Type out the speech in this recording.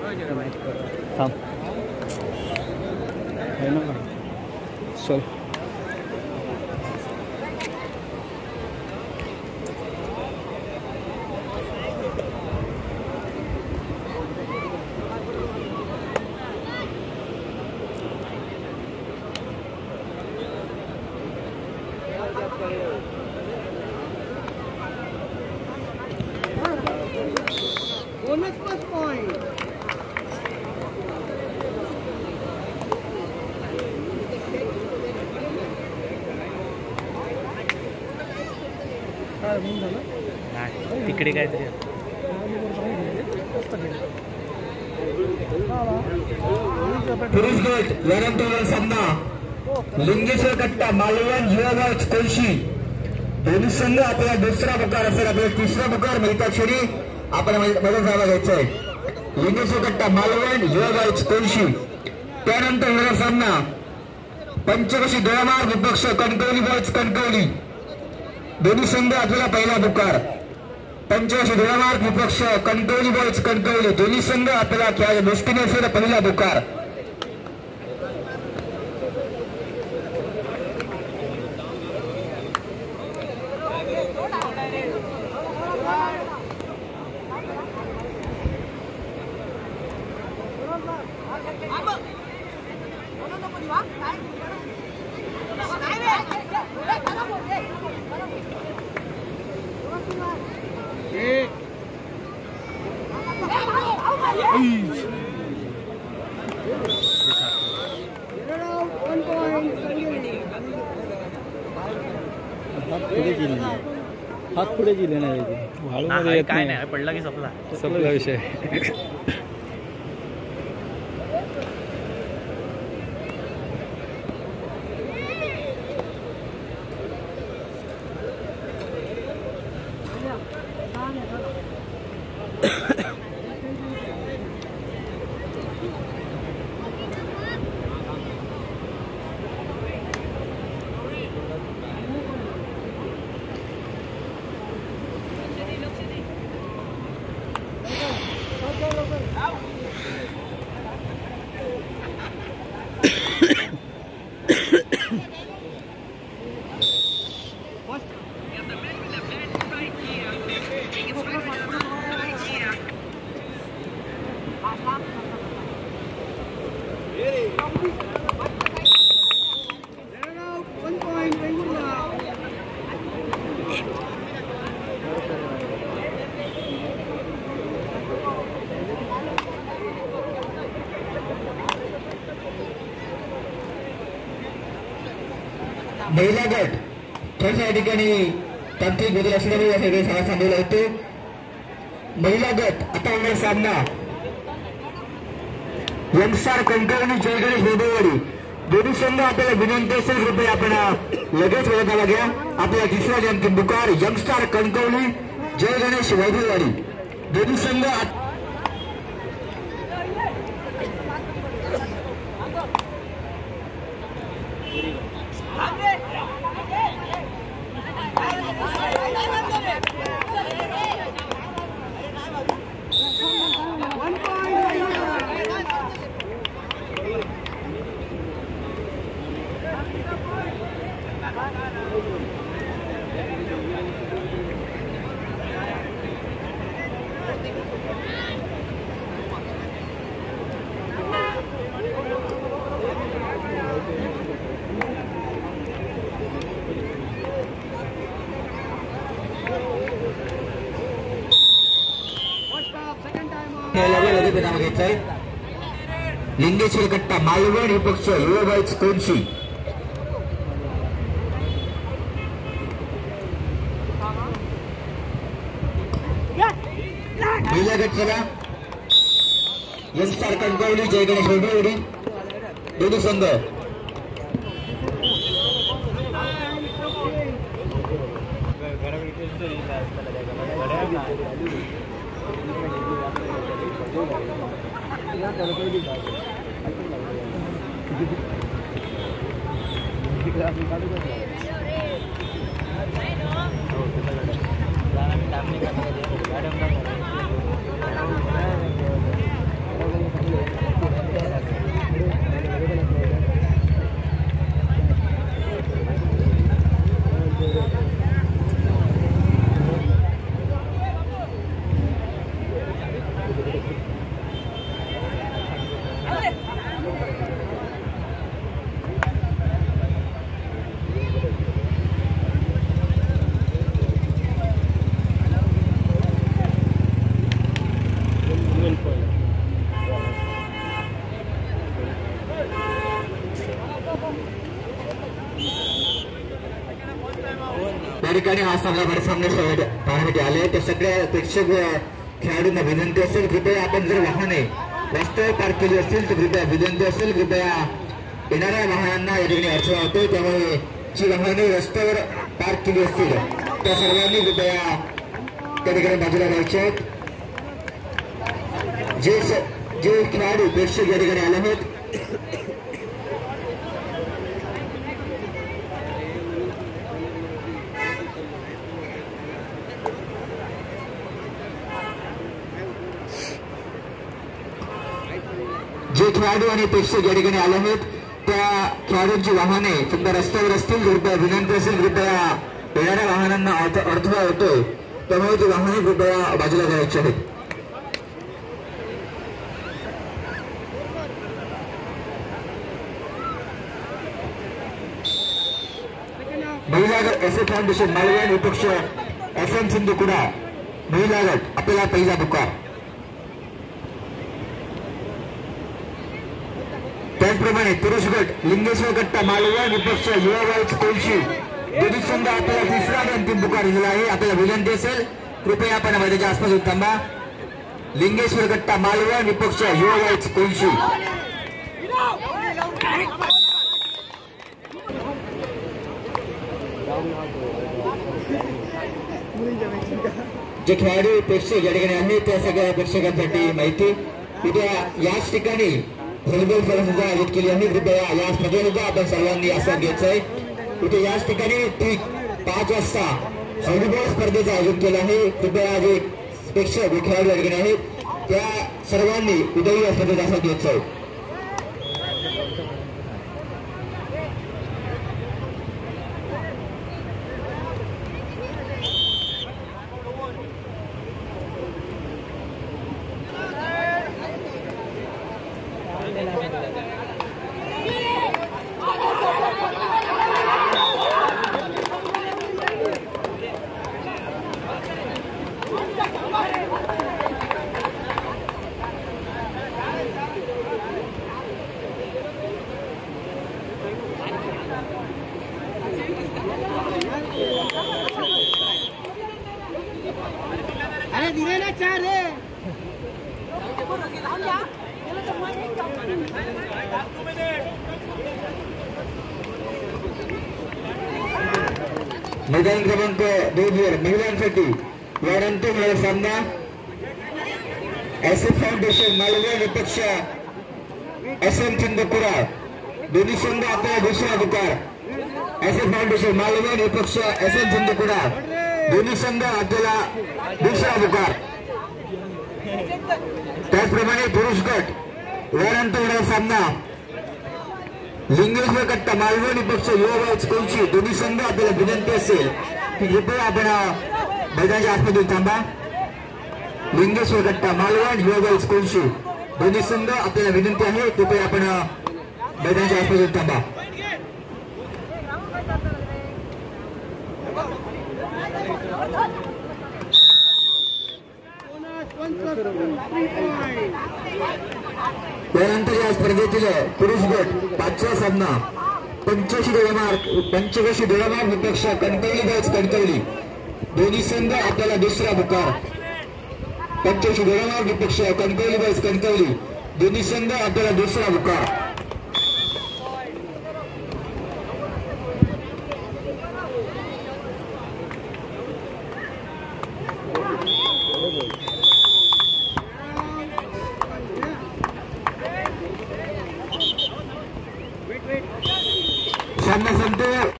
थांब आहे ना का चल bonus plus point. तिकडे काहीतरी पुरुष गट यानंतर सामना लिंगेश्वर कट्टा मालवण युवा कोळशी दोन्ही संघ आपला दुसरा पुकार असेल आपला तिसरा पुकार मिळता क्षणी आपण मदत जागा घ्यायचा आहे लिंगेश्वर कट्टा मालवण युवा कोळशी त्यानंतर वेळा सामना पंचकोशी दोळामार विपक्ष कणकवली बॉयज कणकवली दोन्ही संघ आपल्याला पहिला पुकार पंचकोशी दोळामार विपक्ष कणकवली बॉयज कणकवली दोन्ही संघ आपल्याला खेळाच्या दृष्टीने असेल पहिला पुकार हात पुढे गेले नाही काय नाही पडला की संपला विषय महिला गट थोड्याशा या ठिकाणी तांत्रिक बदल असल्यामुळे या सगळे शाळा थांबवला होतो महिला गट आता होणार सामना यंगस्टार कणकवली जयगणेश वैभववाडी दोन्ही संघ आपल्याला विनंती असेल कृपया आपण लगेच वळखायला घ्या आपल्या तिसरा अंतिम पुकार यंगस्टार कणकवली जयगणेश वैभववाडी दोन्ही संघ लिंगेश्वर कट्टा मालवण विपक्ष युवा कोणशी पहिला गट चला यंगस्टार कणकवली जयगणेश वैभववाडी दोन्ही संघ त्या ठिकाणी हा सामना सामने पाहण्यासाठी आले त्या सगळ्या प्रेक्षक खेळाडूंना विनंती असेल कृपया आपण जर वाहने रस्त्यावर पार्क केली असतील तर कृपया विनंती असेल कृपया येणाऱ्या वाहनांना या ठिकाणी अडथळा होतोय त्यामुळे जी वाहने रस्त्यावर पार्क केली असतील त्या सर्वांनी कृपया त्या ठिकाणी बाजूला राहायचे आहेत. जे खेळाडू प्रेक्षक या ठिकाणी आले आहेत जे खेळाडू आणि प्रेक्षक या ठिकाणी आले आहेत त्या खेळाडूंची वाहने समजा रस्त्यावर असतील कृपया विनंती असेल कृपया येणाऱ्या वाहनांना अडथळा होतोय त्यामुळे ती वाहने कृपया बाजूला करायची आहेत. महिला गट एस ए फाउंडेशन मालवण विपक्ष FM सिंधू कुडा महिला गट आपला पहिला पुकार. त्याचप्रमाणे पुरुष गट लिंगेश्वर गट्टा मालवण विपक्ष युवा वाईट कोलशी दोन्ही संघ आपल्याला तिसरा आणि अंतिम पुकार दिलेला आहे. आपल्याला विनंती असेल कृपया आपण मैदानाच्या आसपास थांबा. लिंगेश्वर गट्टा मालवण विपक्ष युवा वाईट कोलशी. जे खेळाडू प्रेक्षक या ठिकाणी आहेत त्या सगळ्या प्रेक्षकांसाठी माहिती उद्या याच ठिकाणी व्हॉलीबॉल स्पर्धा सुद्धा आयोजित केली आहे. कृपया या स्पर्धेमध्ये आपण सर्वांनी आस्वाद घ्यायचा आहे. इथे याच ठिकाणी ठीक 5 वाजता व्हॉलीबॉल स्पर्धेचं आयोजन केलं आहे. कृपया जे प्रेक्षक खेळाडू या ठिकाणी आहेत त्या सर्वांनी उद्या या स्पर्धेचा आस्वाद घ्यायचा आहे. अरे धीरे ना 4 है मैदान क्रमांक 2 महिलांसाठी यानंतर सामना एस ए फाउंडेशन मालवण विपक्ष SM सिंधू कुडा दोन्ही संघ आपला दुसरा पुकार. एस ए फाउंडेशन मालवण विपक्ष SM सिंधू कुडा दोन्ही संघ आपल्याला दुसरा पुकार. त्याचप्रमाणे पुरुष गट यानंतर सामना लिंगेश्वर गट्टा मालवण विपक्ष युवा वाईट कोलशी दोन्ही संघ आपल्याला विनंती असेल की कृपया आपण मैदानाच्या आसपास थांबा. लिंगेश्वर गट्टा मालवण युवा वाईट कोलशी दोन्ही संघ आपल्याला विनंती आहे कृपया आपण मैदानाच्या आसपास थांबा. त्यानंतर या स्पर्धेतील पुरुष गट 5वा सामना 85 डोळामार विपक्ष कणकवली बॉयज कणकवली दोन्ही संघ आपल्याला दुसरा पुकार. 85 डोळामार विपक्ष कणकवली बॉयज कणकवली दोन्ही संघ आपल्याला दुसरा पुकार.